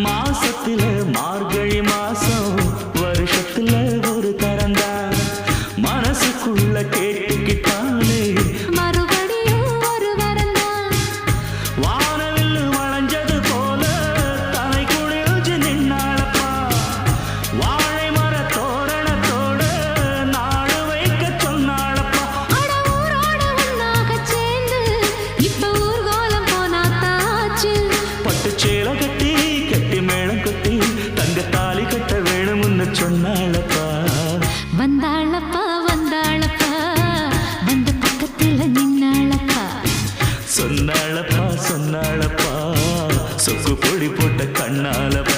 மாசத்துல மார்கழி மாசம் வருஷத்துல ஒரு தரந்தான் மனசுக்குள்ள கேட்டுக்கிட்டாலே மறுபடியும் ஒரு வரந்தான் வானவில் வளைஞ்சது போல தலை குளிர்ச்சி நின்னாளப்பா வாழை மர தோரணத்தோட நாடு வைக்க சொன்னாளப்பா அட ஊரோட ஒன்னாக சேர்ந்து இப்ப ஊர்கோலம் போனாத்தாச்சு பட்டுச்சேலை கட்டி கட்டி மேளம் கட்டி தங்க தாலி கட்ட வேணும்னு சொன்னாளப்பா வந்தாளப்பா வந்தாளப்பா வந்து பக்கத்துல நின்னாளப்பா சொன்னாளப்பா சொன்னாளப்பா சொக்கு பொடி போட்ட கண்ணாலப்பா